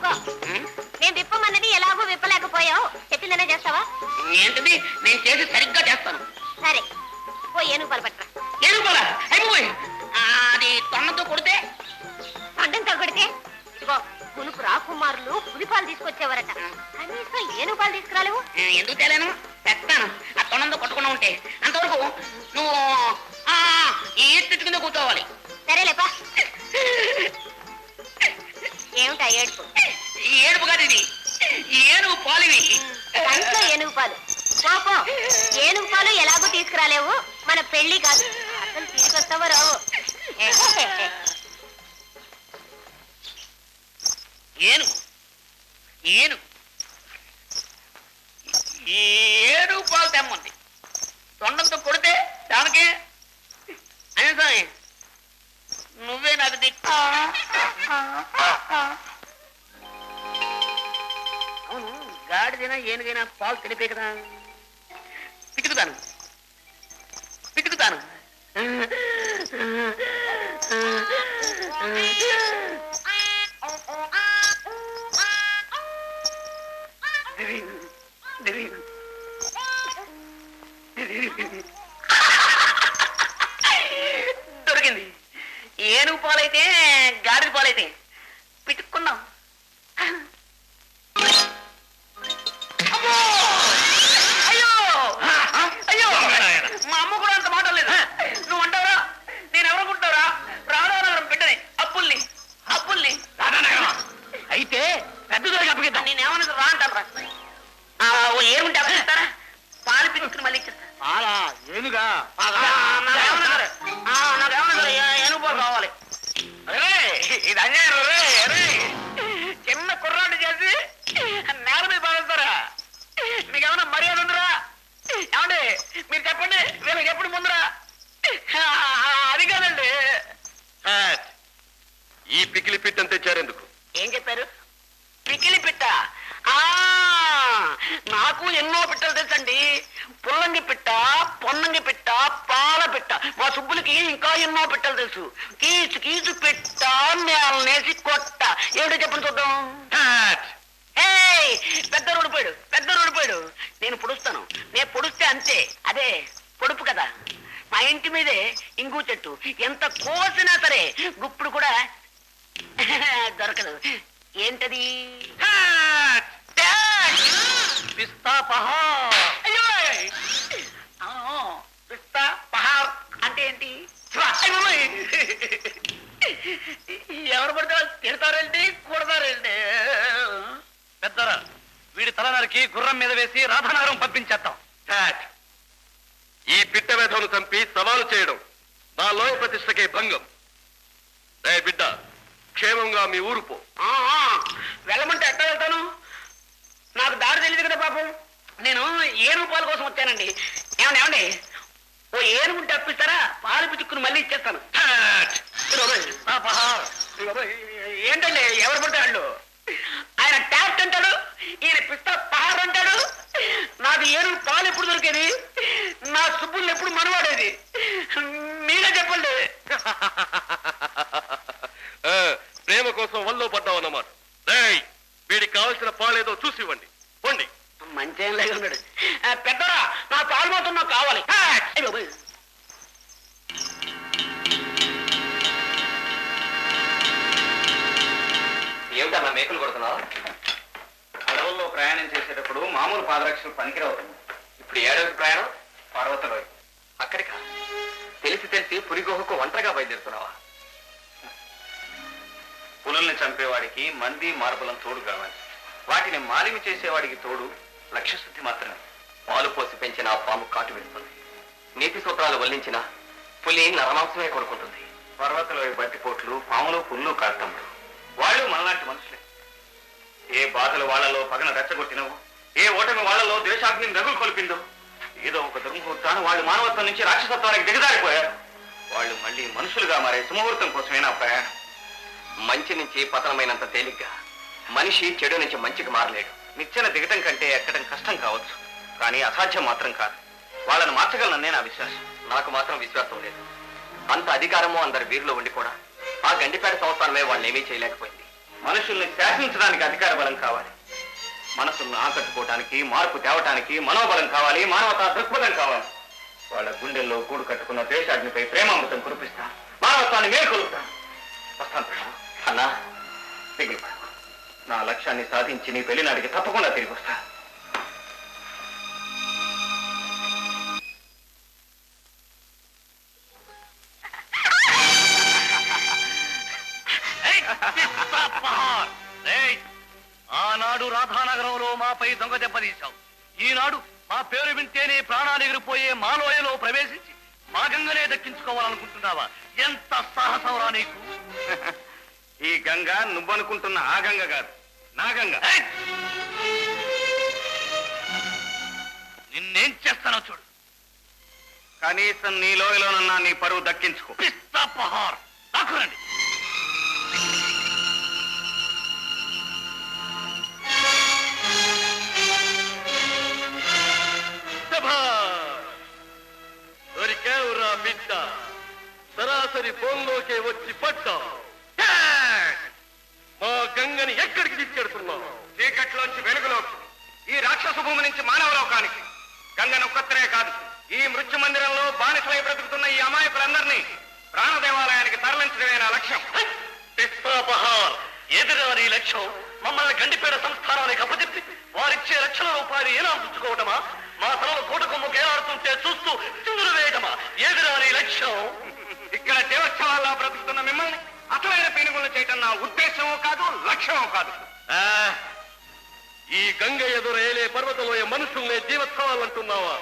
ఊరుకో. నేను విప్పమన్నది ఎలాగో విప్పలేకపోయావు, చెప్పిందనే చేస్తావా? ఏంటిది? నేను చేసి సరిగ్గా చేస్తాను. సరే ఓ ఏనుగు పాలు పట్టరా. ఏనుగులా? అయిపోయి అది తొన్నతో కొడితే పండంతో కొడితే ఇదిగో పులుపు రాకుమారులు పులిపాలు తీసుకొచ్చేవారట, కనీసం ఏనుగు పాలు తీసుకురాలేవు. ఎందుకు తేలేను? తెస్తాను. ఆ తొన్నంతో కొట్టకుండా ఉంటే అంతవరకు నువ్వు ఈ చెట్టు కింద కూర్చోవాలి. సరేలేపా. ఏమిటా ఏడుపు? ఏడుపు కాదు, ఇది ఏనుగు పాలివి. కంట్లో ఏనుగు పాలు పాపం. ఏనుగు పాలు ఎలాగో తీసుకురాలేవు, మన పెళ్లి కాదు. అసలు తీసుకొస్తావో రావు. ఏనుగు ఏనుగు ఏనుగు పాలు తెమ్మంది. తొండంతో కొడితే దానికి అని నువ్వే నాకు దిక్కు. అవును, గాడిదైనా ఏనుగైనా పాలు తెలిపే కదా. పితుకుతాను పితుకుతాను. దొరికింది. ఏనుగు పాలైతే గాడిద పాలైతే పితుక్కున్నాం. అయ్యో అయ్యో, మా అమ్మ కూడా అంత మాట లేదు. నువ్వు అంటావురా, నేను ఎవరనుకుంటావురా? రాధానగరం బిడ్డని, అప్పుల్ని అప్పుల్ని. అయితే పెద్ద దొరికి అప్పగిద్దాం. నేనేమన్నది రా అంటాను. ఏముంటే అప్పగిస్తారా? పాలు పిలుచుకుని మళ్ళీ ఇచ్చేస్తా. ఏనుగా నాకేమన్నా ఏనుగు పాలు కావాలి. ఇది అన్యాయం. చిన్న కుర్రాడు చేసి నేల మీద పాడతారా? మీకేమన్నా మర్యాద ఉందిరా? ఏమండి మీరు చెప్పండి, వీళ్ళకి ఎప్పుడు ముందురా? అది కాదండి. ఈ పికిలి పిట్టని తెచ్చారెందుకు? ఏం చెప్పారు? పికిలి పిట్ట? నాకు ఎన్నో పిట్టలు తెలుసండి. పుల్లంగి పిట్ట, పొన్నంగి పిట్ట, పాల పిట్ట. మా సుబ్బులకి ఇంకా ఎన్నో పిట్టలు తెలుసు. కీచు కీచు పిట్ట, నేలనేసి కొట్ట. ఏమిటో చెప్పండి చూద్దాం. పెద్ద రోడిపోయాడు. నేను పొడుస్తాను. నేను పొడిస్తే అంతే. అదే పొడుపు కదా. మా ఇంటి మీదే ఇంగు చెట్టు. ఎంత కోసినా సరే గుప్పుడు కూడా దొరకదు. ఏంటది? పిస్తా పహార్. అయ్యో, పిస్తా పహార్ అంటే ఏంటి? ఎవరు పడితే తిడతారండి, కొడతారండి. పెద్దరా, వీడి తల నరికి గుర్రం మీద వేసి రాధానగరం పంపించేద్దాం. ఈ పిట్ట వేధను చంపి సవాలు చేయడం నా లోయ ప్రతిష్టకే భంగం. బిడ్డ, క్షేమంగా మీ ఊరు పో. వెళ్ళమంటే ఎట్లా వెళ్తాను? నాకు దారి తెలియదు కదా పాపం. నేను ఏనుగు పాలు కోసం వచ్చానండి. ఏమండి ఓ ఏనుగుంటే అప్పిస్తారా? పాలు పిచ్చుకుని మళ్ళీ ఇచ్చేస్తాను. ఏంటండి ఎవరు పడతాడు? ఆయన ట్యాక్ట్ అంటాడు, ఈయన పిస్తా పహార్ అంటాడు. నాకు ఏనుగు పాలు ఎప్పుడు దొరికేది? నా సుబ్బులు ఎప్పుడు మనవాడేది? మీరే చెప్పండి. ప్రేమ కోసం వల్లో పడ్డావు అన్నమాట. వీడికి కావలసిన పాలేదో చూసి ఇవ్వండి. పోండి. మంచి లాగా ఉన్నాడు. పెద్దరా, నా పాలు మాత్రం నాకు కావాలి. ఏమిటన్నా మేకలు కొడుతున్నావు? అడవుల్లో ప్రయాణం చేసేటప్పుడు మామూలు పాదరక్షలు పనికిరవుతుంది. ఇప్పుడు ఏడవ ప్రయాణం పర్వతలో. అక్కడికా? తెలిసి పులిగుహకు ఒంటరిగా బయలుదేరుతున్నావా? పులుల్ని చంపేవాడికి మంది మార్బలం తోడు కావాలి. వాటిని మాలిమి చేసేవాడికి తోడు లక్ష్యశుద్ధి మాత్రమే. పాలు పోసి పెంచిన ఆ పాము కాటు వేస్తుంది. నీతి సూత్రాలు వల్లించిన పులి నరమాంసమే కొనుక్కుంటుంది. పర్వతలో బట్టిపోట్లు, పాములు, పుల్లు కాడతాడు. వాళ్ళు మనలాంటి మనుషులే. ఏ బాధలు వాళ్లలో పగన రెచ్చగొట్టినవో, ఏ ఓటమి వాళ్లలో ద్వేషాగ్ని రగులు కొలిపిందో, ఏదో ఒక దుర్ముహూర్తాన్ని వాళ్ళు మానవత్వం నుంచి రాక్షసత్వానికి దిగజారిపోయారు. వాళ్ళు మళ్ళీ మనుషులుగా మారే సుముహూర్తం కోసమేనా ప్రయాణం. మంచి నుంచి పతనమైనంత తేలిగ్గా మనిషి చెడు నుంచి మంచికి మారలేడు. నిచ్చెన దిగటం కంటే ఎక్కడం కష్టం కావచ్చు, కానీ అసాధ్యం మాత్రం కాదు. వాళ్ళని మార్చగలననే నా విశ్వాసం. నాకు మాత్రం విశ్వాసం లేదు. అంత అధికారము అందరి వీరిలో ఉండి కూడా ఆ గండిపేట సంస్థానమే వాళ్ళని ఏమీ చేయలేకపోయింది. మనుషుల్ని శాసించడానికి అధికార బలం కావాలి. మనసులను ఆకట్టుకోవటానికి, మార్పు తేవటానికి మనోబలం కావాలి, మానవతా దృక్పథం కావాలి. వాళ్ళ గుండెల్లో గూడు కట్టుకున్న దేశాగ్నిపై ప్రేమామృతం కురిపిస్తా, మానవత్వాన్ని మేల్కొలుపుతా. వస్తాను అన్నా, మిగిలిపడు. నా లక్ష్యాన్ని సాధించి నీ పెళ్లినాడికి తప్పకుండా తిరిగి వస్తా. ఆనాడు రాధానగరంలో మాపై దొంగ దెబ్బతీశావు. ఈనాడు మా పేరు వింటేనే ప్రాణాలు ఎగిరిపోయే మాలోయలో ప్రవేశించి మా గంగనే దక్కించుకోవాలనుకుంటున్నావా? ఎంత సాహసంరా నీకు! ఈ గంగ నువ్వనుకుంటున్న ఆ గంగ కాదు, నా గంగ. నిన్నేం చేస్తానో చూడు. కనీసం నీ లోయలోనన్నా నీ పరువు దక్కించుకో. పిస్తా పహార్ దాక్కురండి. దొరికావురా బిడ్డ, సరాసరి ఫోన్లోకే వచ్చి పడ్డా. మా గంగని ఎక్కడికి తీసుకెడుతున్నావు? చీకట్లోంచి వెలుగులోకి, ఈ రాక్షస భూమి నుంచి మానవ లోకానికి. గంగనొక్కత్రే కాదు, ఈ మృత్యు మందిరంలో బానిసలై బ్రతుకుతున్న ఈ అమాయకులందరినీ ప్రాణ దేవాలయానికి తరలించడమే నా లక్ష్యం. ఎదురాని లక్ష్యం మమ్మల్ని గండిపేట సంస్థానానికి అప్పచెప్పి వారిచ్చే లక్షల రూపాయలు ఎలా ఉంచుకోవటమా? మా తలలో కోట కొమ్ము కేలాడుతుంటే చూస్తూ చిందులు వేయటమా? ఎదురాని లక్ష్యం. ఇక్కడ దేవోత్సవాల్లో బ్రతుకుతున్న మిమ్మల్ని అసలైన పీనుగులు చేయటం నా ఉద్దేశమో కాదు, లక్ష్యమో కాదు. ఈ గంగ ఎదురేలే పర్వతలోయ మనుషుల్నే జీవోత్సవాలంటున్నావా?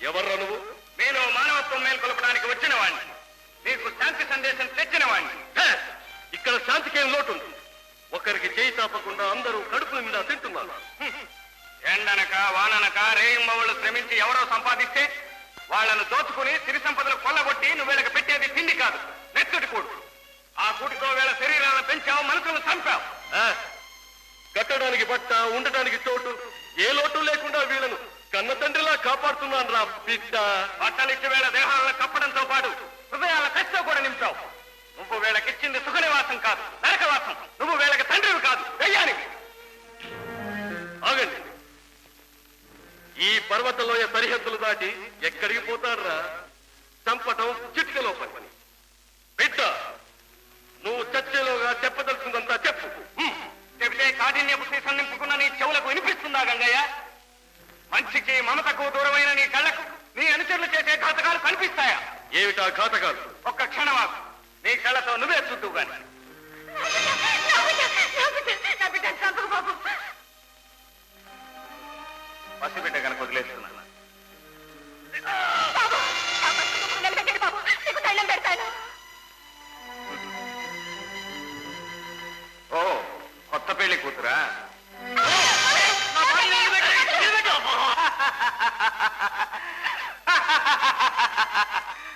ఎవర్రా నువ్వు? నేను మానవత్వం మేల్కొల్పడానికి వచ్చిన వాడిని, మీకు శాంతి సందేశం తెచ్చిన వాడిని. ఇక్కడ శాంతికేం లోటుంది? ఒకరికి చేయి తాపకుండా అందరూ కడుపుల మీద తింటున్నారు. ఎండనక వాననక రేయింబవుళ్ళు శ్రమించి ఎవరో సంపాదిస్తే వాళ్లను దోచుకుని సిరి సంపదలు కొల్లగొట్టి నువ్వు వీళ్ళకి పెట్టేది తిండి కాదు, నెత్తుటి కూడు. ఆ కూటితో వీళ్ళ శరీరాలను పెంచావు, మనసులను చంపావు. కట్టడానికి బట్ట, ఉండటానికి చోటు, ఏ లోటు లేకుండా వీళ్ళను కన్న తండ్రిలా కాపాడుతున్నాను రా బిడ్డ. బట్టలిచ్చి వీళ్ళ దేహాలను కప్పడంతో పాటు హృదయాల కష్టం కూడా నింపావు. నువ్వు వీళ్ళకిచ్చింది సుఖనివాసం కాదు, నరకవాసం. నువ్వు వీళ్ళకి తండ్రివి కాదు, దయ్యానికి. ఆగండి, ఈ పర్వతలోయ సరిహద్దులు దాటి ఎక్కడికి పోతారా? చంపటం చిటికలో పని. బిడ్డ, నువ్వు చచ్చేలోగా చెప్పదలుచుకుందంతా చెప్పు. చెబితే కాఠిన్యపు సీసం నింపుకున్న నీ చెవులకు వినిపిస్తుందా గంగయ్య? మంచికి మమతకు దూరమైన నీ కళ్ళకు నీ అనుచరులు చేసే ఘాతకాలు కనిపిస్తాయా? ఏమిటా ఘాతకాలు? ఒక్క క్షణమాకు, నీ కళ్ళతో నువ్వే చూద్దువు గాని. పసిబిడ్డ కనుక వదిలేస్తున్నాను. ఓ, కొత్త పెళ్లి కూతురా?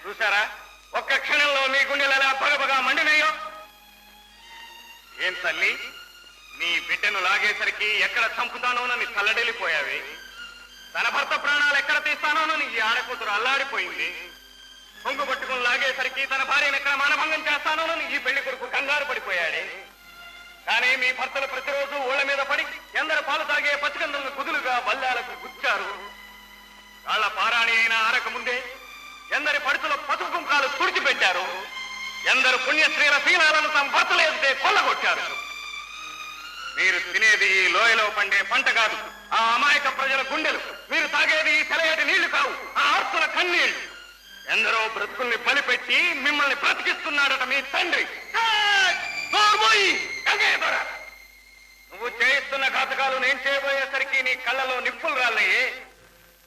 చూసారా ఒక్క క్షణంలో మీ గుండెలు ఎలా పగపగా మండినాయో? ఏం తల్లి, నీ బిడ్డను లాగేసరికి ఎక్కడ చంపుతానోనని తల్లడెళ్ళిపోయావి. తన భర్త ప్రాణాలు ఎక్కడ తీస్తానోనని ఈ ఆడకూతురు అల్లాడిపోయింది. పొంగు పట్టుకుని లాగేసరికి తన భార్యను ఎక్కడ మానభంగం చేస్తానోనని ఈ పెళ్లి కొడుకు కంగారు పడిపోయాడే. కానీ మీ భర్తలు ప్రతిరోజు ఊళ్ళ మీద పడి ఎందరు పాలు తాగే పచ్చికందులను కుదులుగా బల్లాలకు గుచ్చారు. వాళ్ళ పారాణి అయినా ఆరక ముందే ఎందరి పడుతుల పసుపు కుంకాలు తుడిచిపెట్టారు. ఎందరు పుణ్యశ్రీల శీలాలను తమ భర్తలు ఎదితే కొల్లగొట్టారు. మీరు తినేది ఈ లోయలో పండే పంట కాదు, ఆ అమాయక ప్రజల గుండెలు. మీరు తాగేది ఈ సెలయేటి నీళ్లు కావు, ఆ ఆర్తుల కన్నీళ్లు. ఎందరో బ్రతుకుల్ని బలిపెట్టి మిమ్మల్ని బ్రతికిస్తున్నాడట మీ తండ్రి. నువ్వు చేయిస్తున్న ఘాతకాలు నేను చేయబోయేసరికి నీ కళ్ళలో నిప్పులు రాళ్ళయ్యే.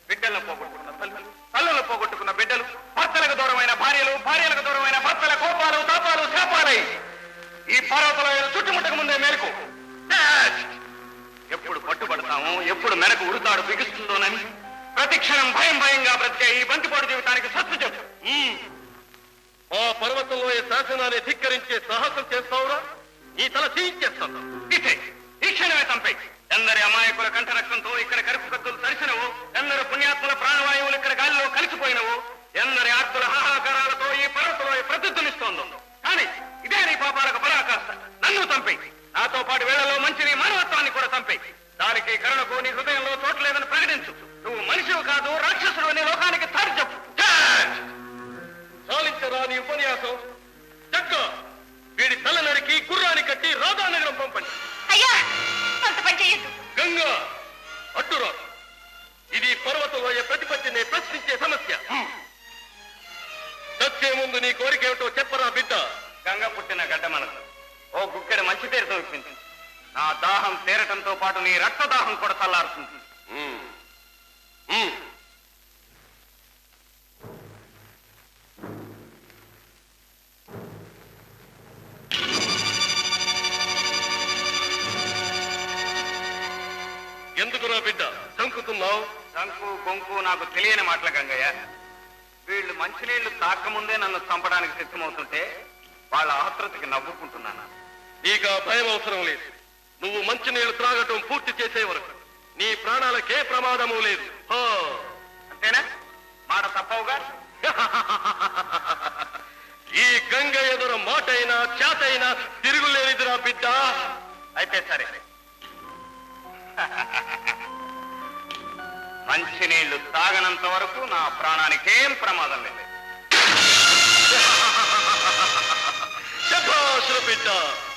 బిడ్డలను పోగొట్టుకున్న తల్లులు, తల్లులు పోగొట్టుకున్న బిడ్డలు, భర్తలకు దూరమైన భార్యలు, భార్యలకు దూరమైన భర్తల కోపాలు, తాపాలు, శాపాలై ఈ పర్వతలో చుట్టుముట్టక ముందే మేరకు ఎప్పుడు పట్టుబడతామో, ఎప్పుడు మెరకు ఉరుతాడు బిగుస్తుందోనని ప్రతి క్షణం భయం భయంగా బ్రతికే ఈ బంతిపోటు జీవితానికి సత్తు చెప్పు. ఆ పర్వతంలోయ శాసనాన్ని ధిక్కరించే సాహసం చేస్తావురా? ఈ తల తీయించేస్తాను. ఈ క్షణమే చంపే. ఎందరి అమాయకుల కంఠరక్తంతో ఇక్కడ కరుపు కత్తులు తరిసినవో, ఎందరు పుణ్యాత్మల ప్రాణవాయువులు ఇక్కడ గాలిలో కలిసిపోయినవో, ఎందరి ఆర్తుల హాహాకారాలతో ఈ పర్వతంలో ప్రతిధ్వనిస్తోందో. కానీ ఇదే నీ పాపాలకు పరాకాష్ట. నన్ను రెప్పపాటి వేళలో మంచిని మానవత్వాన్ని కూడా చంపే దానికి కరుణకు నీ హృదయంలో చోటు లేదని ప్రకటించు. నువ్వు మనిషివి కాదు, రాక్షసుడు అని లోకానికి చాటి చెప్పు. చాలించరా నీ ఉపన్యాసం. జగ్గ వీడి తల నరికి గుర్రాన్ని కట్టి రాధానగరం పంపండి. అయ్యా అంత పని చెయ్యొద్దు. గంగా అడ్డురా. ఇది పర్వతంలోయ ప్రతిపత్తిని ప్రశ్నించే సమస్య. చచ్చే ముందు నీ కోరిక ఏమిటో చెప్పరా బిడ్డ. గంగ పుట్టిన గడ్డ మనసు ఓ గుక్కెడు మంచి పేరుతో ఇప్పించు. నా దాహం తీరటంతో పాటు నీ రక్తదాహం కూడా చల్లారుతుంది. ఎందుకురా బిడ్డ చంకుతున్నావు? శంకు బొంకు నాకు తెలియని మాటల గంగయ్య. వీళ్ళు మంచినీళ్లు తాకముందే నన్ను చంపడానికి సిద్ధమవుతుంటే వాళ్ళ ఆతృతకి నవ్వుకుంటున్నాను. నీకా భయం అవసరం లేదు. నువ్వు మంచినీళ్లు త్రాగటం పూర్తి చేసే వరకు నీ ప్రాణాలకే ప్రమాదము లేదు. అంతేనా? మాట తప్పవుగా? ఈ గంగ ఎదుర మాటైనా చేతైనా తిరుగులేనిదిరా బిడ్డ. అయితే సరే, మంచినీళ్లు తాగనంత వరకు నా ప్రాణానికేం ప్రమాదం లేదు. శభాషుర బిడ్డ,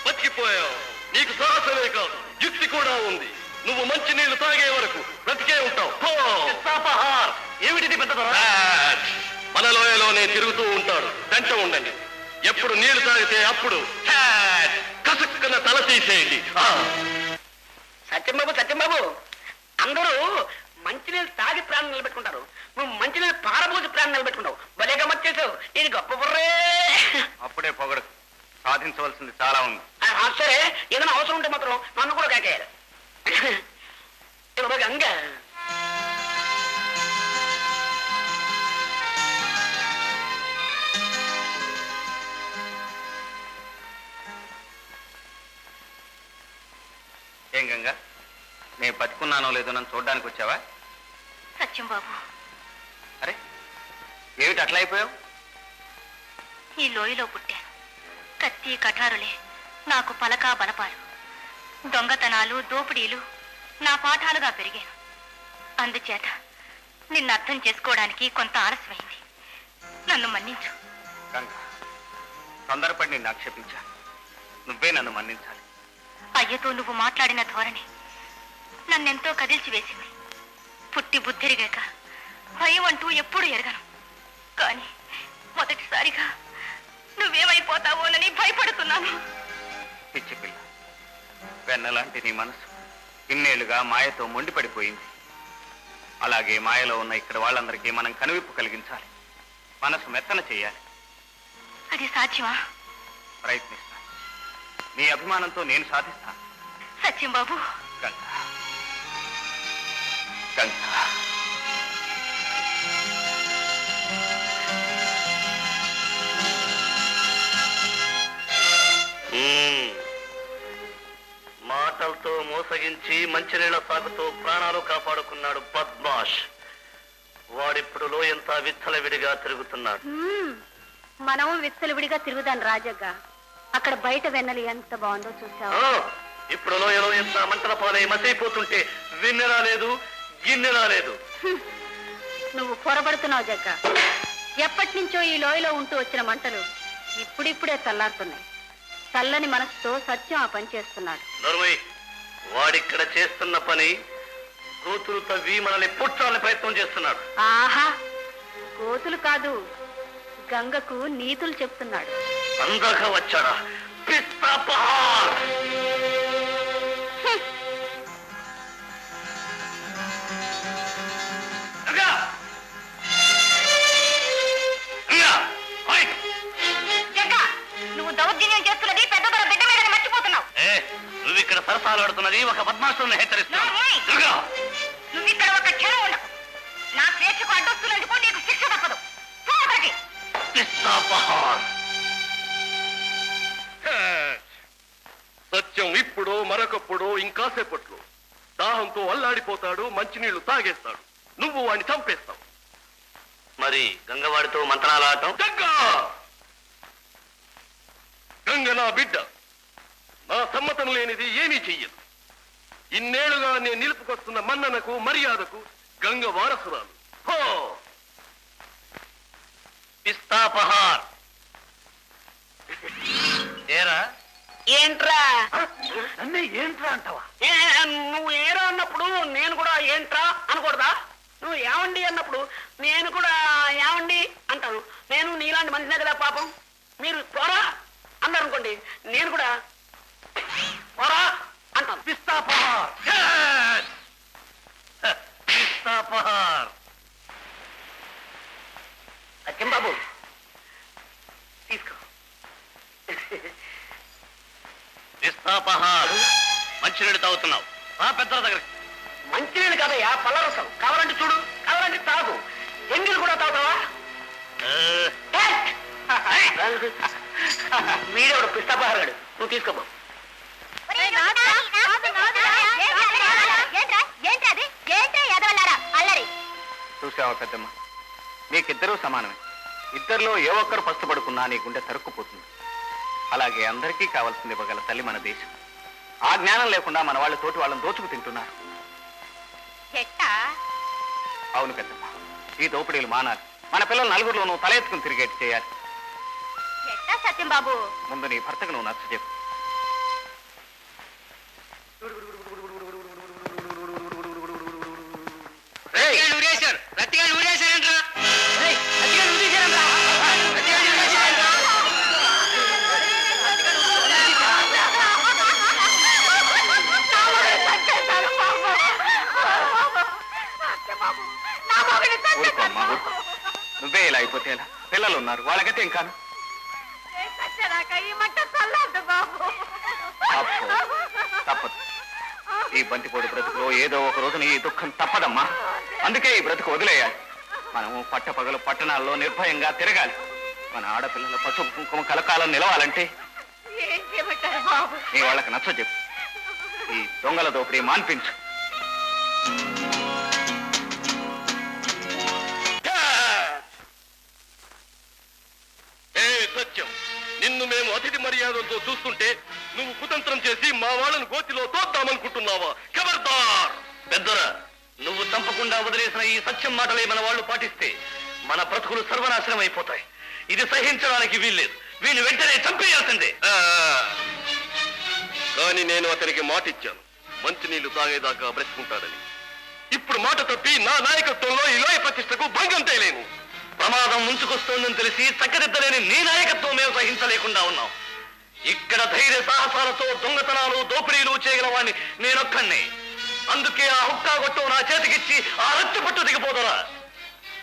బతికిపోయావు. నీకు సాహసమే కాదు, యుక్తి కూడా ఉంది. నువ్వు మంచి నీళ్లు తాగే వరకు బ్రతికే ఉంటావు. ఏమిటిది పెద్ద మన లోయలోనే తిరుగుతూ ఉంటాడు. వెంట ఉండండి. ఎప్పుడు నీళ్లు తాగితే అప్పుడు కసుక్కున తల తీసేయండి. సత్యంబాబు సత్యంబాబు, అందరూ మంచినీళ్ళు తాగి ప్రాణం నిలబెట్టుకుంటారు, నువ్వు మంచినీళ్ళు పారబోసి ప్రాణం నిలబెట్టుకుంటావు. భలే గమ్మచ్చేసావు. ఇది గొప్ప బుర్రే. అప్పుడే పొగడు. సాధించవలసింది చాలా ఉంది. సరే, ఏదైనా అవసరం ఉంటే మాత్రం నన్ను కూడా కాకేయాలి. గంగ ఏం గంగా, నేను బతుకున్నానో లేదో నన్ను చూడడానికి వచ్చావా? సత్యం బాబు, అరే ఏమిటి అట్లా అయిపోయావు? ఈ లోయలో పుట్టాను. కత్తి కఠారులే నాకు పలక బలపాలు. దొంగతనాలు దోపిడీలు నా పాఠాలుగా పెరిగాను. అందుచేత నిన్ను అర్థం చేసుకోవడానికి కొంత ఆలస్యమైంది. నన్ను మన్నించు. గంగా, తొందరపడి నిన్ను ఆక్షేపించా. నువ్వే నన్ను మన్నించాలి. అయ్యతో నువ్వు మాట్లాడిన ధోరణి నన్నెంతో కదిల్చి వేసింది. పుట్టి బుద్ధిరిగాక భయం అంటూ ఎప్పుడు ఎరగను. కానీ మొదటిసారిగా నువ్వేమైపోతావోనని భయపడుతున్నాను. పిచ్చి పిల్ల, వెన్నలాంటి నీ మనసు ఇన్నేళ్లుగా మాయతో మొండిపడిపోయింది. అలాగే మాయలో ఉన్న ఇక్కడ వాళ్ళందరికీ మనం కనువిప్పు కలిగించాలి. మనసు మెత్తన చేయాలి. అది సాధ్యమా? ప్రయత్నిస్తాను. నీ అభిమానంతో నేను సాధిస్తాను. సత్యం బాబు. గంగా, గంగా, మాటలతో మోసగించి మంచినీళ్ల సాగుతో ప్రాణాలు కాపాడుకున్నాడు బద్మాష్. వాడిప్పుడు లోయంతా విచ్చలవిడిగా తిరుగుతున్నాడు. మనము విచ్చలవిడిగా తిరుగుదాం రాజగ్గ. అక్కడ బయట వెన్నెలు ఎంత బాగుందో చూసావు. ఇప్పుడు లోయలో ఎంత మంటల పాలై మసైపోతుంటే విన్నెలా లేదు, గిన్నెలా లేదు. నువ్వు పొరబడుతున్నావు జగ్గ. ఎప్పటి నుంచో ఈ లోయలో ఉంటూ వచ్చిన మంటలు ఇప్పుడిప్పుడే చల్లారుతున్నాయి. చల్లని మనసుతో సత్యం ఆ పని చేస్తున్నాడు. నరుమై, వాడిక్కడ చేస్తున్న పని కూతురు తవ్వి మనల్ని పుట్టాలని ప్రయత్నం చేస్తున్నాడు. ఆహా, కోతులు కాదు, గంగకు నీతులు చెప్తున్నాడు. అందాక వచ్చాడా? పిస్తాపహార్! గంగా! గంగా! ఓయ్! జగ్గ, నువ్వు దౌర్జన్యం చేస్తున్నది పెద్ద బిడ్డ మీద మర్చిపోతున్నావు. నువ్వు ఇక్కడ సరసాలు ఆడుతున్నది ఒక బద్మాషుల్ని హెచ్చరిస్తున్నావు. నోర్మై! గంగా! నువ్వు ఇక్కడ ఒక క్షణం ఉండవు. నా స్వేచ్ఛకు అడ్డొస్తున్నందుకు నీకు శిక్ష తప్పదు. పో అక్కడికి. పిస్తాపహార్! సత్యం ఇప్పుడు మరొకప్పుడు ఇంకాసేపట్లో దాహంతో అల్లాడిపోతాడు. మంచినీళ్లు తాగేస్తాడు. నువ్వు వాడిని చంపేస్తావు. మరి గంగవాడితో మంత్రాలు ఆడటం? గంగ నా బిడ్డ. ఆ సమ్మతం లేనిది ఏమీ చెయ్యదు. ఇన్నేళ్లుగా నేను నిలుపుకొస్తున్న మన్ననకు మర్యాదకు గంగ వారసురాలు. హో పిస్తాపహార్. ఏరా ఏంట్రా నన్నే ఏంట్రా అంటావా? నువ్వు ఏరా అన్నప్పుడు నేను కూడా ఏంట్రా అనకూడదా? నువ్వు ఏమండి అన్నప్పుడు నేను కూడా ఏమండి అంటాను. నేను నీలాంటి మనిషినే కదా పాపం. మీరు పోరా అన్నారు అనుకోండి, నేను కూడా పోరా అంటాను. పిస్తాపహార్. పిస్తాపహార్. సత్యం బాబు తీసుకో. పిస్తాపహార్. మంచినీళ్ళు తాగుతున్నావు. ఆ పెద్దల దగ్గర మంచినీళ్ళు కాదయ్యా, పళ్ళరసం. కావాలంటే చూడు, కావాలంటే తాగు. ఎంగిల్ కూడా తాగుతావా? వీడేవాడు పిస్తాపహారాడు. నువ్వు తీసుకోబో. చూసావా పెద్దమ్మ, నీకిద్దరూ సమానమే. ఇద్దరిలో ఏ ఒక్కరు ఫస్ట్ పడుకున్నా నీ గుండె తరుక్కుపోతుంది. అలాగే అందరికీ కావాల్సింది ఇవ్వగల తల్లి మన దేశం. ఆ జ్ఞానం లేకుండా మన వాళ్ళు తోటి వాళ్ళని దోచుకు తింటున్నారు. అవును పెద్దమ్మ, ఈ దోపిడీలు మానాలి. మన పిల్లలు నలుగురిలోనూ తల ఎత్తుకుని తిరిగేట్టు చేయాలి. సత్యం బాబు, ముందు నీ భర్తకు నువ్వు నచ్చ చెప్పు. ఊరుకోమ్మా, ఊరుకో. నువ్వే ఇలా అయిపోతే ఎలా? పిల్లలు ఉన్నారు, వాళ్ళకైతే ఏం కాను. తప్పదు. ఈ బంతిపోడు బ్రతుకులో ఏదో ఒక రోజున ఈ దుఃఖం తప్పదమ్మా. అందుకే ఈ బ్రతుకు వదిలేయాలి. మనము పట్టపగలు పట్టణాల్లో నిర్భయంగా తిరగాలి. మన ఆడపిల్లల పసుపు కుంకుమ కలకాలం నిలవాలంటే నీ వాళ్ళకి నచ్చ చెప్పు. ఈ దొంగల దోపిడీ మాన్పించు. సత్యం, నిన్ను మేము అతిథి మర్యాదలతో చూస్తుంటే నువ్వు కుతంత్రం చేసి మా వాళ్ళను గోతిలో తోద్దామనుకుంటున్నావా? ఖబర్దార్. పెద్దరా, నువ్వు తప్పకుండా వదిలేసిన ఈ సత్యం మాటలే మన వాళ్ళు పాటిస్తే మన బ్రతుకులు సర్వనాశనం అయిపోతాయి. ఇది సహించడానికి వీల్లేదు. వీళ్ళు వెంటనే చంపేయాల్సిందే. కానీ నేను అతనికి మాట ఇచ్చాను, మంచినీళ్లు తాగేదాకా బ్రతుకుంటాడని. ఇప్పుడు మాట తప్పి నా నాయకత్వంలో ఈ లోయ ప్రతిష్టకు భంగం తేలేను. ప్రమాదం ముంచుకొస్తోందని తెలిసి చక్కదిద్దలేని నీ నాయకత్వం మేము సహించలేకుండా ఉన్నాం. ఇక్కడ ధైర్య సాహసాలతో దొంగతనాలు దోపిడీలు చేయగల వాడిని నేనొక్కనే. అందుకే ఆ హుక్కా గొట్టం నా చేతికిచ్చి ఆ రక్తి పట్టు దిగిపోదరా.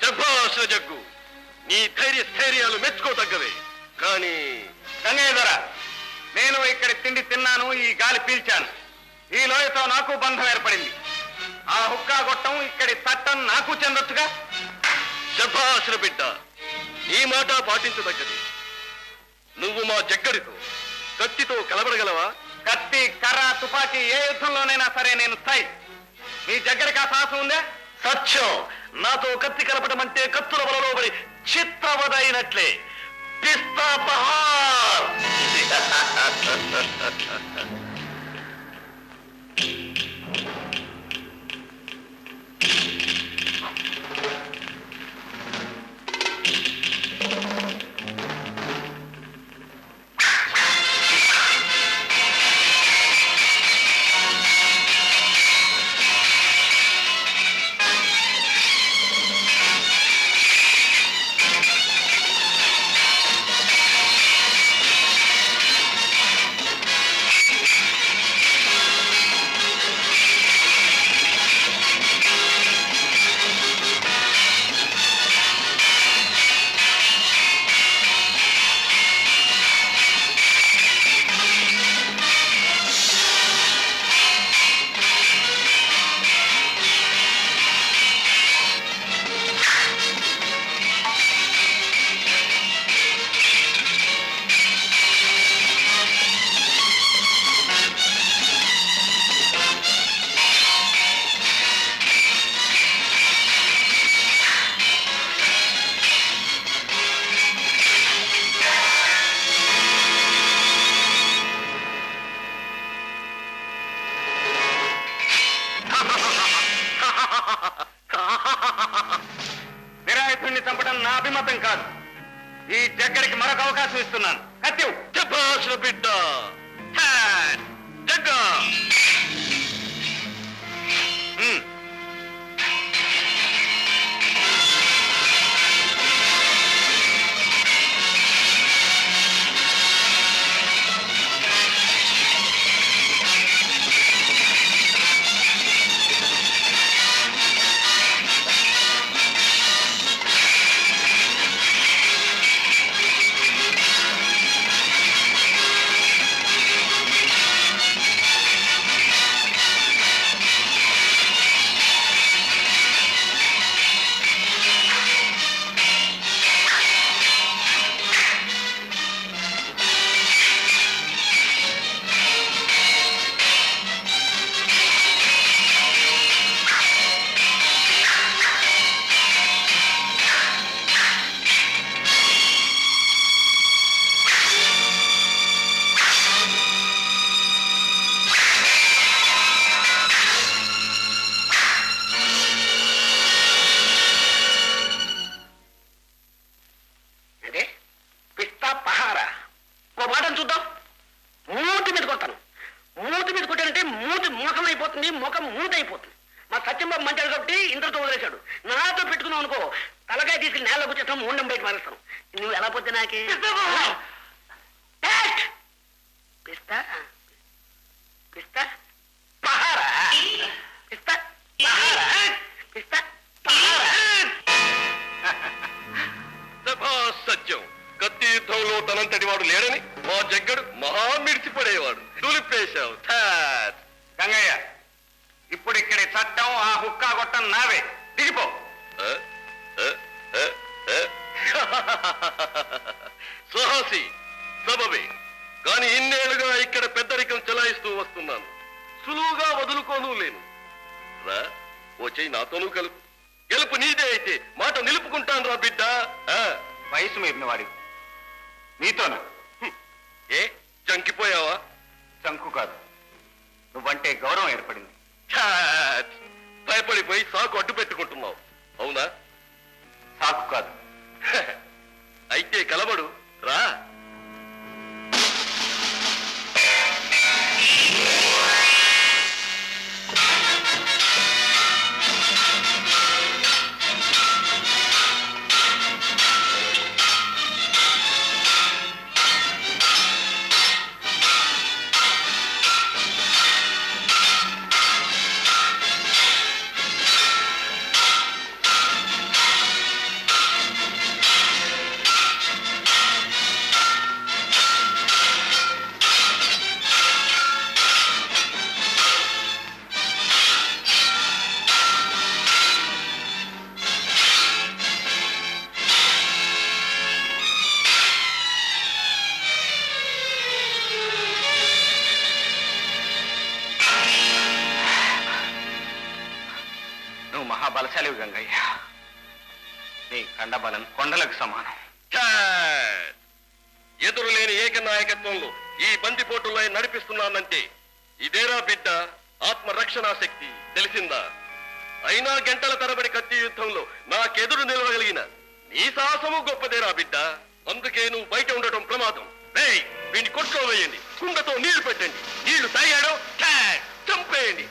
జగ్గాశ జగ్గు, నీ ధైర్య స్థైర్యాలు మెచ్చుకోదగ్గవే. కానీ గంగయ్యధర, నేను ఇక్కడ తిండి తిన్నాను, ఈ గాలి పీల్చాను. ఈ లోయతో నాకు బంధం ఏర్పడింది. ఆ హుక్కా గొట్టం ఇక్కడి చట్టం నాకు చెందొచ్చుగా. శభాషణ బిడ్డ, ఈ మాట పాటించదగ్గది. నువ్వు మా జగ్గడితో కత్తితో కలబడగలవా? కత్తి, కర్ర, తుపాకీ ఏ యుద్ధంలోనైనా సరే నేను స్థాయి. నీ జగ్గడికి ఆ సాహసం ఉందే? సత్యం, నాతో కత్తి కలపడం అంటే కత్తుల వలలో పడి చిత్రవదైనట్లే. పిస్తాపహార్. చంపడం నా అభిమతం కాదు. ఈ జగ్గడికి మరొక అవకాశం ఇస్తున్నాను. కత్తివ్ శభాష్ బిడ్డ. జగ్గ అంటే పిస్తా పహారా. ఓ మాటను చూద్దాం. మూతి మీద కొడతాను. మూతి మీద కొట్టానంటే మూతి ముఖం అయిపోతుంది, ముఖం మూత అయిపోతుంది. మా సత్యంబాబు మంచాడు కాబట్టి ఇంద్రతో వదిలేశాడు. నాతో పెట్టుకున్నావు అనుకో, తలకాయ తీసుకుని నేలలో కూర్చేస్తాం, ముండం బయట మారేస్తాను. నువ్వు ఎలా పోతే నాకే పిస్తా పిస్తా పహారా. పిస్తా పహారా. పిస్తా పహారా. శభాష్ సత్యం. కత్తి యుద్ధంలో తనంతటి వాడు లేడని మా జగ్గడు మహా మిడిచిపడేవాడు. తులిపేశావు. గంగయ్య, ఇప్పుడు ఇక్కడి చట్టం ఆ హుక్కా గొట్టం నావే. దిగిపో. సాహసి సబబే, కానీ ఇన్నేళ్లుగా ఇక్కడ పెద్దరికం చెలాయిస్తూ వస్తున్నాను. సులువుగా వదులుకోను లేను. రా, ఓ చెయ్యి నాతోనూ కలుపు. గెలుపు నీదే అయితే మాట నిలుపుకుంటాను రా బిడ్డ. వయసు మీరిన వాడి నీతోనా? ఏ చంకిపోయావా? చంకు కాదు, నువ్వంటే గౌరవం ఏర్పడింది. ఛాట్! భయపడిపోయి సాకు అడ్డు పెట్టుకుంటున్నావు అవునా? సాకు కాదు. అయితే కలబడు రా. మహాబలశాలివి గంగయ్య. నీ కండబలం కొండలకు సమానం. ఛాట్! ఎదురులేని ఏకనాయకత్వంలో ఈ బందిపోటులో నడిపిస్తున్నానంటే ఇదేరా బిడ్డ ఆత్మరక్షణా శక్తి, తెలిసిందా? అయినా గంటల తరబడి కత్తి యుద్ధంలో నాకెదురు నిలవగలిగిన నీ సాహసము గొప్పదేరా బిడ్డ. అందుకే నువ్వు బయట ఉండటం ప్రమాదం. రేయ్, వీడిని కొట్టులో వేయండి, కుండతో నీళ్లు పెట్టండి. నీళ్లు తాగాడో చంపేయండి.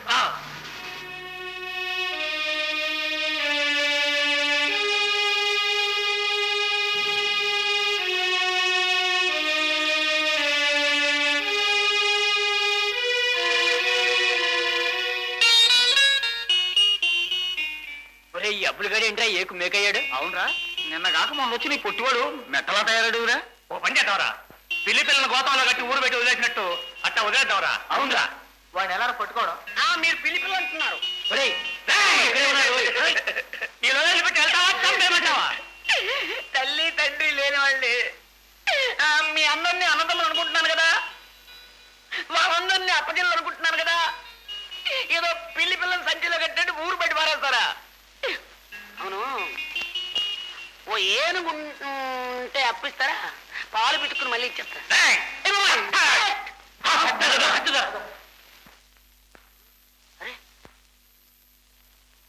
ఈ అబ్బులుగాడు ఏంట్రా ఏకు మేకయ్యాడు? అవునరా, నిన్న కాక మొన్న వచ్చి నీ పొట్టివాడు మెట్టలా తయారడురా. ఓ పని చేద్దాంరా, పిల్లి పిల్లల గోతంలో కట్టి ఊరు పెట్టి వదిలేసినట్టు అట్టా వదిలేద్దాంరా. అవునరా, వాడిని ఎలా పట్టుకోవడం? మీరు పిల్లి పిల్లలు అంటున్నారు. ఈ రోజు పెట్టి వెళ్తావా చంపేమంటావా? తల్లి తండ్రి లేని వాళ్ళే మీ అందరినీ అన్నదమ్ములు అనుకుంటున్నాను కదా, వాళ్ళందరినీ అప్పగిళ్ళు అనుకుంటున్నాను కదా. ఏదో పిల్లి పిల్లలు సంచిలో కట్టండి ఊరు బయట పారేస్తారా? అవును, ఓ ఏనుగు ఉంటే అప్పిస్తారా? పాలు పెట్టుకుని మళ్ళీ ఇచ్చేస్తా.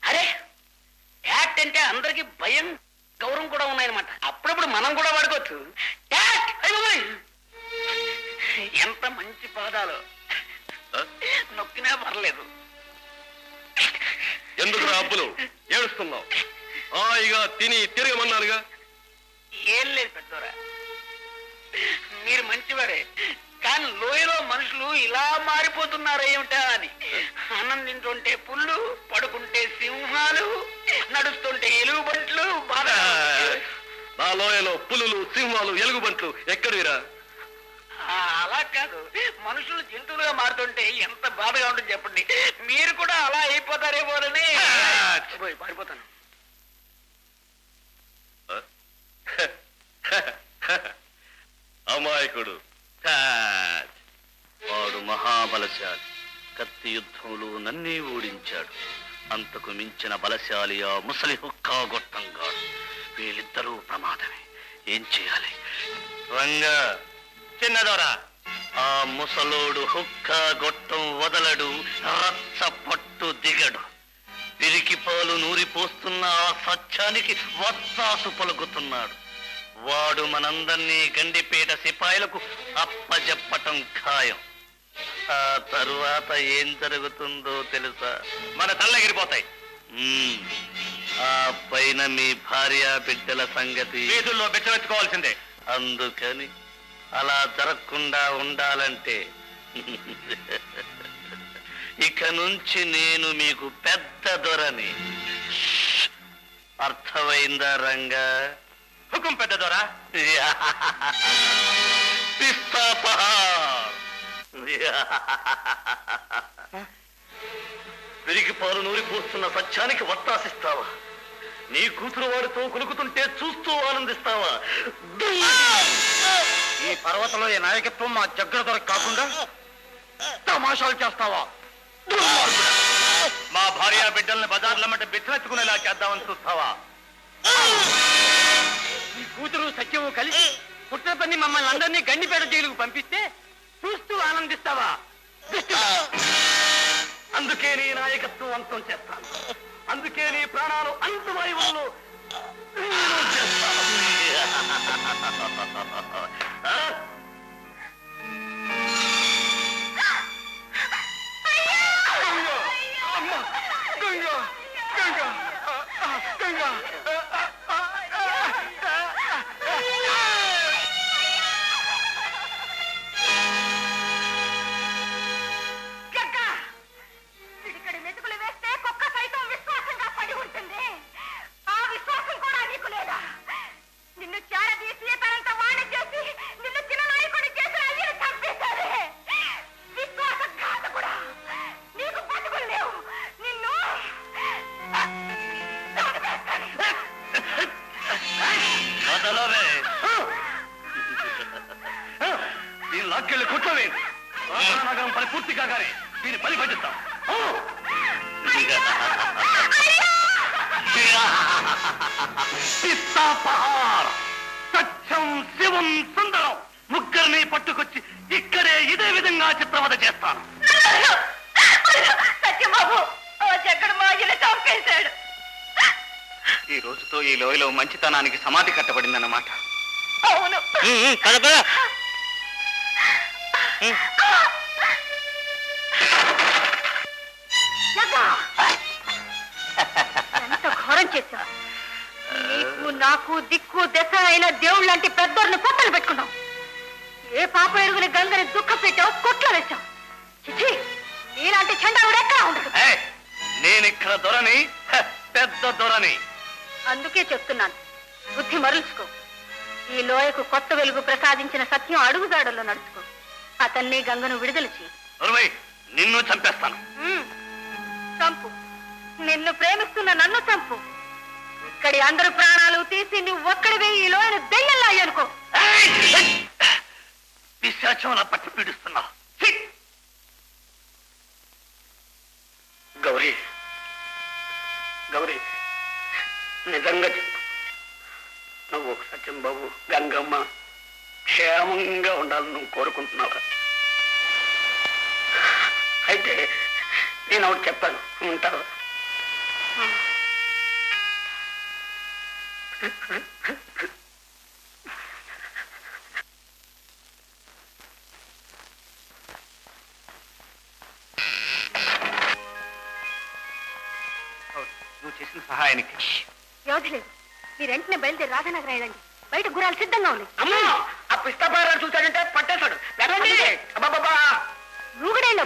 అరే, యాక్ట్ అంటే అందరికి భయం గౌరవం కూడా ఉన్నాయన్నమాట. అప్పుడప్పుడు మనం కూడా వాడుకోవచ్చు. డాడ్! అయ్యో! ఎంత మంచి పాదాలు, నొక్కినా పర్లేదు. ఎందుకు అబ్బులు ఏడుస్తున్నావు? హాయిగా తిని తిరగమన్నానుగా. ఏం లేదు పెద్దోరా, మీరు మంచివారే, కానీ లోయలో మనుషులు ఇలా మారిపోతున్నారు ఏమిటా అని. అన్నం తింటుంటే పుల్లు, పడుకుంటే సింహాలు, నడుస్తుంటే ఎలుగుబంట్లు. బాధ. నా లోయలో పులులు, సింహాలు, ఎలుగుబంట్లు ఎక్కడిరా? అలా కాదు, మనుషులు జంతువులుగా మారుతుంటే ఎంత బాధగా ఉంటుంది చెప్పండి. మీరు కూడా అలా అయిపోతారేమోనని పారిపోతాను. అమాయకుడు. వాడు మహాబలశాలి. కత్తి యుద్ధంలో నన్నే ఓడించాడు. అంతకు మించిన బలశాలి ఆ ముసలి హుక్కా గొట్టంగాడు. వీళ్ళిద్దరూ ప్రమాదమే. ఏం చేయాలి? రంగా చిన్నదోరా, ఆ ముసలోడు హుక్కా గొట్టం వదలడు, రచ్చ పట్టు దిగడు. పిరికి పాలు నూరిపోస్తున్న ఆ సత్యానికి వత్తాసు పలుకుతున్నాడు. వాడు మనందర్నీ గండిపేట సిపాయిలకు అప్పజెప్పటం ఖాయం. ఆ తరువాత ఏం జరుగుతుందో తెలుసా? మన తల్లగిరిపోతాయి. ఆ పైన మీ భార్య బిడ్డల సంగతి వీధుల్లో బెచ్చబెట్టుకోవాల్సిందే. అందుకని అలా జరగకుండా ఉండాలంటే ఇక నుంచి నేను మీకు పెద్ద దొరని. అర్థమైందా రంగా? హుకుం పెద్ద దొర. పెరిగి పాలు నూరిపోస్తున్న సత్యానికి వత్తాసిస్తావా? నీ కూతురు వాడితో కులుకుతుంటే చూస్తూ ఆనందిస్తావా? ఈ పర్వతంలో ఈ నాయకత్వం మా జగ్గర దొరకు కాకుండా తమాషాలు చేస్తావా? మా భార్య బిడ్డల్ని బజార్లమ్మట బెచ్చనెత్తుకునేలా చేద్దామని చూస్తావా? ఈ కూతురు సత్యము కలిసి పుట్టిన పని మమ్మల్ని అందరినీ గండిపేట జైలుకు పంపిస్తే చూస్తూ ఆనందిస్తావా? అందుకే నీ నాయకత్వం అంతం చేస్తాను. అందుకే నీ ప్రాణాలు అంతవాయువుల్లో చేస్తాను. ఇక్కడ మెతుకులు వేస్తే కుక్క సైతం విశ్వాసంగా పడి ఉంటుంది. ఆ విశ్వాసం కూడా నీకు లేదా? నిన్ను చేరదీసి తనంత వాణి చేసి నిన్ను చిన్న నాయకుడి చేసిన అయ్యను చంపేశారే. విశ్వాసఘాతకుడా, నీకు బతుకులు లేవు. నిన్ను దీని లాక్కెళ్ళి కుట్రవే. నగరం పని పూర్తి కాగానే దీన్ని బలి పట్టిస్తాం. సత్యం, శివం, సుందరం ముగ్గురిని పట్టుకొచ్చి ఇక్కడే ఇదే విధంగా చిత్రవద చేస్తాను. సత్యబాబు, జగ్గడు మాగిన చంపేశాడు. ఈ రోజుతో ఈ లోయలో మంచితనానికి సమాధి కట్టబడిందన్నమాట. అవును. ఎంత ఘోరం చేశా! నీకు నాకు దిక్కు దశ అయిన దేవుళ్ళ లాంటి పెద్దోళ్ళని పొట్టలు పెట్టుకున్నావు. ఏ పాప ఎరుగుని గంగని దుఃఖ పెట్టావు, కొట్ల వేశావు. చిచి, నీలాంటి చండాలుడు ఎక్కడా ఉండదు. నేనిక్కడ దొరని, పెద్ద దొరని. అందుకే చెప్తున్నాను, బుద్ధి మరల్చుకో. ఈ లోయకు కొత్త వెలుగు ప్రసాదించిన సత్యం అడుగుజాడల్లో నడుచుకో. అతన్ని గంగను విడుదల చేయి. నిన్ను చంపేస్తాను. చంపు. నిన్ను ప్రేమిస్తున్న నన్ను చంపు. ఇక్కడి అందరు ప్రాణాలు తీసి నువ్వు ఒక్కడివే ఈ లోయను దెయ్యంలా అనుకో. పిశాచంలా పట్టి పీడిస్తున్నా. గౌరీ, గౌరీ, నిజంగా చెప్పు, నువ్వు సత్యం బాబు, గంగమ్మ క్షేమంగా ఉండాలని నువ్వు కోరుకుంటున్నావా? అయితే నేను ఒకటి చెప్పాను, ఉంటావా? నువ్వు చేసిన సహాయానికి వ్యవధి లేదు. మీరు వెంటనే బయలుదేరి రాధానగర్ వెళ్ళండి. బయట గురాలు సిద్ధంగా ఉన్నాయి. అమ్మో ఆ పిస్తాపారాలు చూశాడంటే పట్టేశాడు. వెళ్ళండి. అబ్బబ్బబ్బా. రూగుడైన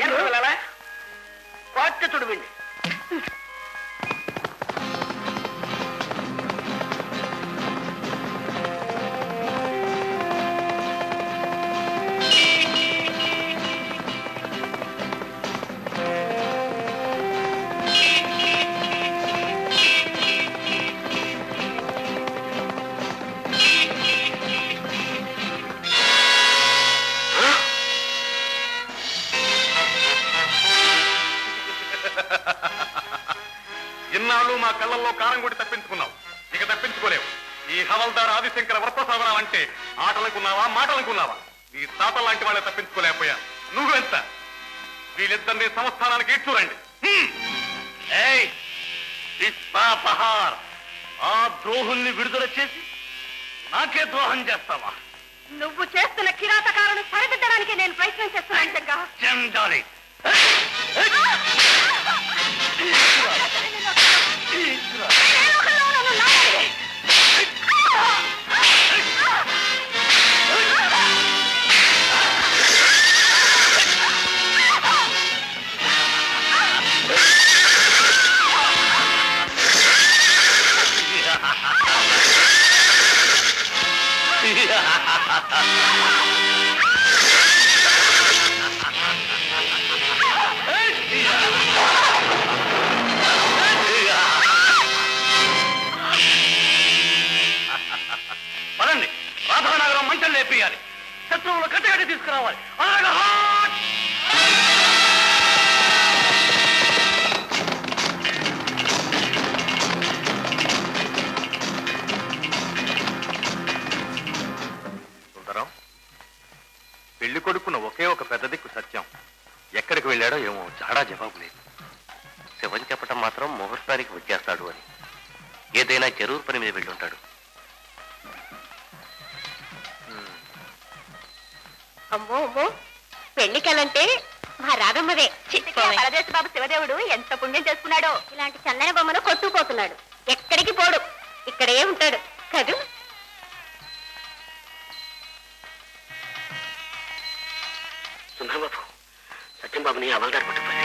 కోట చుడువిండి. ఇన్నాళ్ళు మా కళ్ళల్లో కారం కొట్టి తప్పించుకున్నావు, ఇక తప్పించుకోలేవు. ఈ హవల్దార్ ఆదిశంకర వర్త సాధనం అంటే ఆటలనుకున్నావా మాటలనుకున్నావా? నీ తాత లాంటి వాళ్ళే తప్పించుకోలేకపోయా. నువ్వెంత? వీళ్ళిద్దరినీ సంస్థానానికి ఇచ్చురండి. ఆ ద్రోహుల్ని విడుదల చేసి నాకే ద్రోహం చేస్తావా? నువ్వు చేస్తున్న కిరాతకాలను సరిదిద్దడానికి నేను ప్రయత్నం చేస్తున్నాను. చెండాలి. పదండి, రాధానగరం మంటలు లేపేయాలి. శత్రువులు కట్టగట్టి తీసుకురావాలి. సుందరం, పెళ్లి కొడుకున్న ఒకే ఒక పెద్ద దిక్కు సత్యం ఎక్కడికి వెళ్ళాడో ఏమో చాడా జవాబు లేదు. శివం చెప్పటం మాత్రం ముహూర్తానికి వచ్చేస్తాడు అని. ఏదైనా చెరువు పని మీద వెళ్ళుంటాడు. అమ్మో అమ్మో, పెళ్లికలంటే మా రాధమ్మదే. పరదేశ బాబు శివదేవుడు ఎంత పుణ్యం చేసుకున్నాడో. ఇలాంటి చందన బొమ్మను కొట్టుకుపోతున్నాడు. ఎక్కడికి పోడు, ఇక్కడే ఉంటాడు కదూ. సుందరబాబు, సత్యంబాబుని అవల్దారి పట్టుకోండి.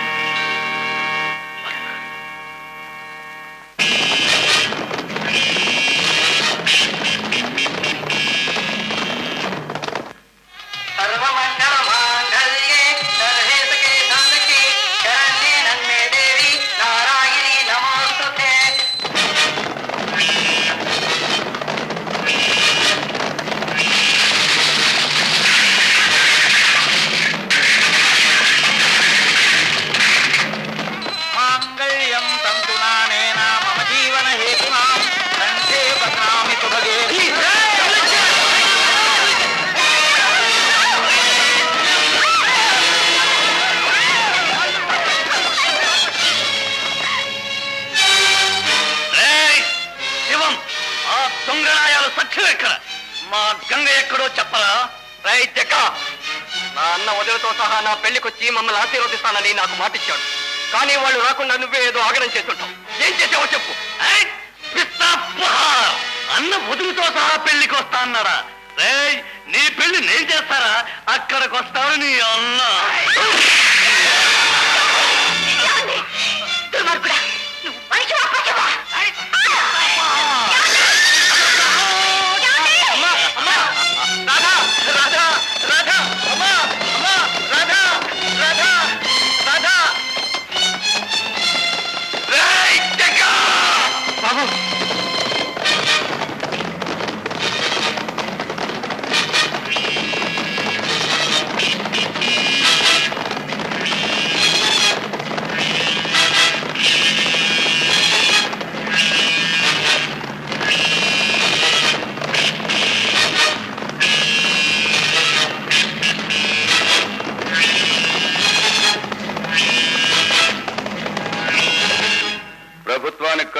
మా గంగ ఎక్కడో చెప్పరా? రైజక, నా అన్న వదిలతో సహా నా పెళ్లికొచ్చి మమ్మల్ని ఆశీర్వదిస్తానని నాకు మాటిచ్చాడు. కానీ వాళ్ళు రాకుండా నువ్వే ఏదో ఆగడం చేస్తుంటావు. ఏం చేసావో చెప్పు. అన్న వదులుతో సహా పెళ్లికి వస్తా అన్నారా? నీ పెళ్లి నేను చేస్తారా? అక్కడికి వస్తాను నీ అన్న. ప్రభుత్వానికి